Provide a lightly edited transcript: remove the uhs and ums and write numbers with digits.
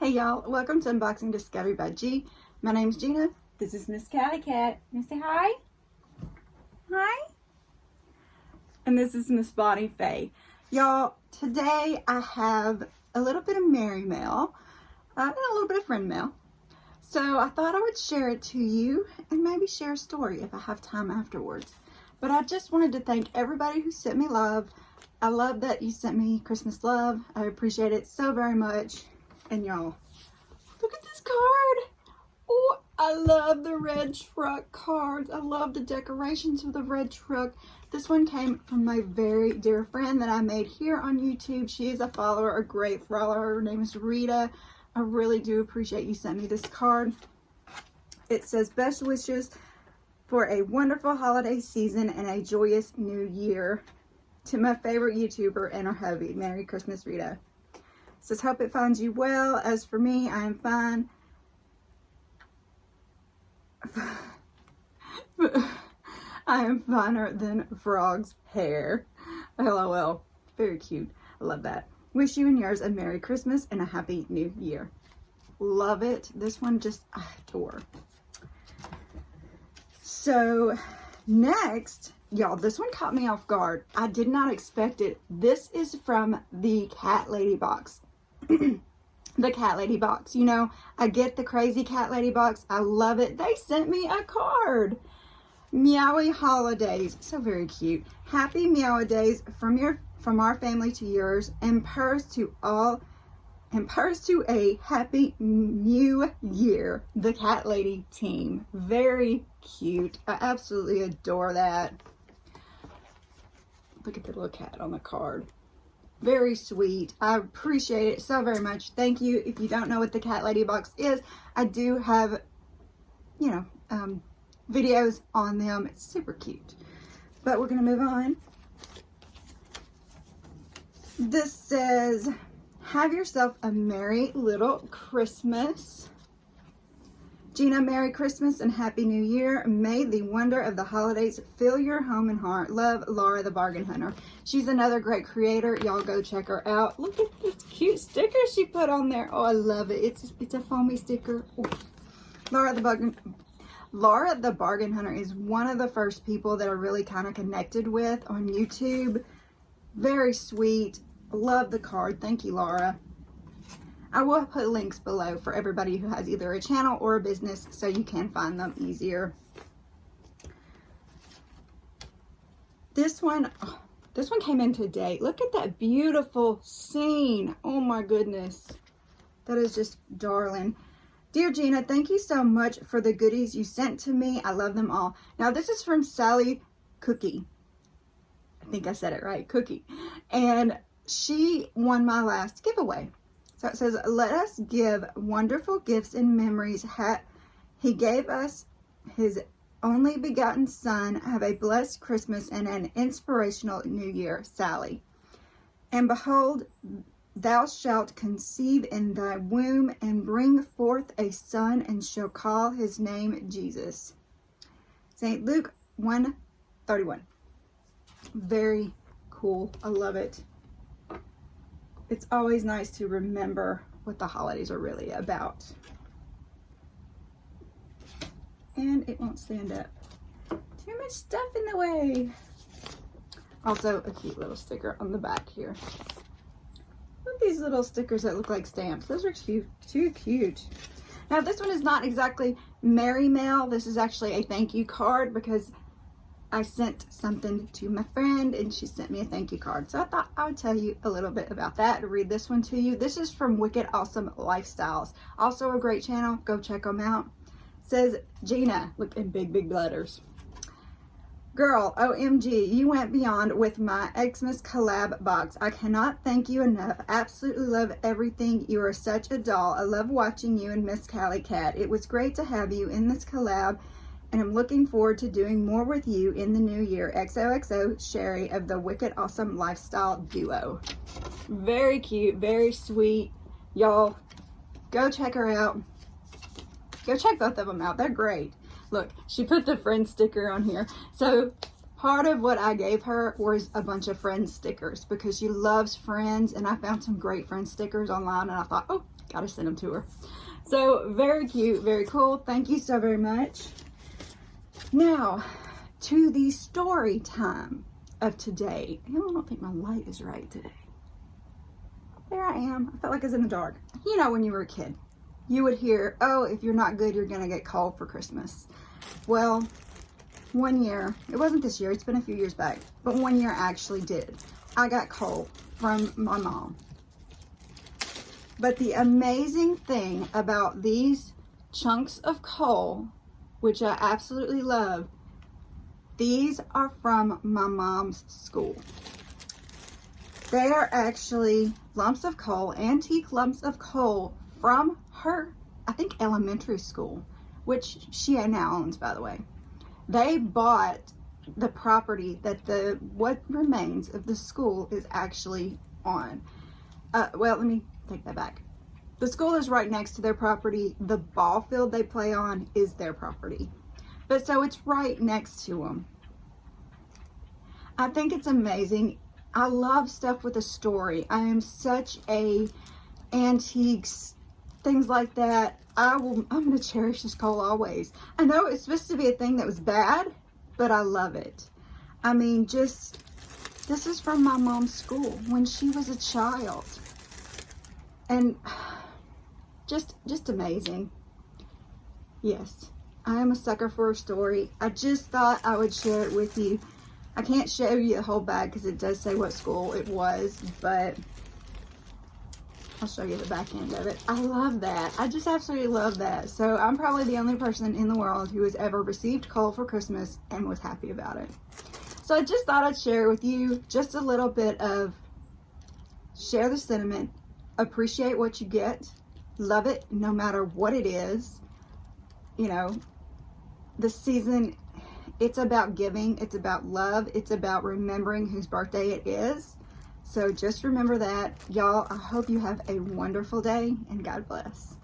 Hey y'all, welcome to Unboxing Discovery by G. My name's Gina. This is Miss Cali Cat. You say hi? Hi. And this is Miss Bonnie Faye. Y'all, today I have a little bit of merrymail and a little bit of friend mail. So I thought I would share it to you and maybe share a story if I have time afterwards. But I just wanted to thank everybody who sent me love. I love that you sent me Christmas love. I appreciate it so very much. And y'all, look at this card. Oh, I love the red truck cards. I love the decorations of the red truck. This one came from my very dear friend that I made here on YouTube. She is a follower, a great follower. Her name is Rita. I really do appreciate you sent me this card. It says, best wishes for a wonderful holiday season and a joyous new year. To my favorite YouTuber and her hubby. Merry Christmas, Rita. It says, hope it finds you well. As for me, I am fine. I am finer than frog's hair. LOL. Very cute. I love that. Wish you and yours a Merry Christmas and a Happy New Year. Love it. This one just I adore. So next, y'all, this one caught me off guard. I did not expect it. This is from the CatLadyBox. The CatLadyBox. You know, I get the crazy CatLadyBox. I love it. They sent me a card. Meowie holidays. So very cute. Happy Meowie days from our family to yours, and purse to a happy new year. The Cat Lady team. Very cute. I absolutely adore that. Look at the little cat on the card. Very sweet. I appreciate it so very much. Thank you. If you don't know what the CatLadyBox is, I do have, videos on them. It's super cute. But we're going to move on. This says, have yourself a merry little Christmas. Gina, Merry Christmas and Happy New Year. May the wonder of the holidays fill your home and heart. Love, Laura the Bargain Hunter. She's another great creator. Y'all go check her out. Look at this cute sticker she put on there. Oh, I love it. It's a foamy sticker. Oh. Laura the Bargain Hunter is one of the first people that I really kind of connected with on YouTube. Very sweet. Love the card. Thank you, Laura. I will put links below for everybody who has either a channel or a business so you can find them easier. This one came in today. Look at that beautiful scene. Oh my goodness. That is just darling. Dear Gina, thank you so much for the goodies you sent to me. I love them all. Now this is from Sally Cookie. I think I said it right, Cookie. And she won my last giveaway. So it says, let us give wonderful gifts and memories. He gave us his only begotten son. Have a blessed Christmas and an inspirational new year, Sally. And behold, thou shalt conceive in thy womb and bring forth a son and shall call his name Jesus. St. Luke 1:31. Very cool. I love it. It's always nice to remember what the holidays are really about. And it won't stand up. Too much stuff in the way. Also, a cute little sticker on the back here. Look at these little stickers that look like stamps. Those are cute. Too cute. Now, this one is not exactly merrymail. This is actually a thank you card because I sent something to my friend and she sent me a thank you card. So I thought I would tell you a little bit about that and read this one to you. This is from Wicked Awesome Lifestyles. Also a great channel. Go check them out. It says, Gina, look in big, big letters. Girl, OMG, you went beyond with my Xmas collab box. I cannot thank you enough. Absolutely love everything. You are such a doll. I love watching you and Miss Cali Cat. It was great to have you in this collab, and I'm looking forward to doing more with you in the new year. XOXO, Sherry of the Wicked Awesome Lifestyle Duo. Very cute, very sweet. Y'all, go check her out. Go check both of them out. They're great. Look, she put the friend sticker on here. So part of what I gave her was a bunch of friend stickers because she loves friends, and I found some great friend stickers online, and I thought, oh, Gotta send them to her. So very cute, very cool. Thank you so very much. Now, to the story time of today. I don't think my light is right today. There I am. I felt like I was in the dark. You know, when you were a kid, you would hear, oh, if you're not good, you're gonna get cold for Christmas. Well, one year, it wasn't this year, it's been a few years back, but one year I actually did. I got coal from my mom. But the amazing thing about these chunks of coal, which I absolutely love, these are from my mom's school. They are actually lumps of coal, antique lumps of coal from her, I think, elementary school, which she now owns, by the way. They bought the property that what remains of the school is actually on. Well, let me take that back. The school is right next to their property. The ball field they play on is their property. But so it's right next to them. I think it's amazing. I love stuff with a story. I am such a antiques, things like that. I'm going to cherish this coal always. I know it's supposed to be a thing that was bad, but I love it. I mean, this is from my mom's school when she was a child. And just amazing. Yes, I am a sucker for a story. I just thought I would share it with you. I can't show you the whole bag because it does say what school it was, but I'll show you the back end of it. I love that. I just absolutely love that. So I'm probably the only person in the world who has ever received coal for Christmas and was happy about it. So I just thought I'd share with you just a little bit of share the sentiment, appreciate what you get, love it no matter what it is. You know, the season, it's about giving, it's about love, it's about remembering whose birthday it is. So just remember that. Y'all, I hope you have a wonderful day and God bless.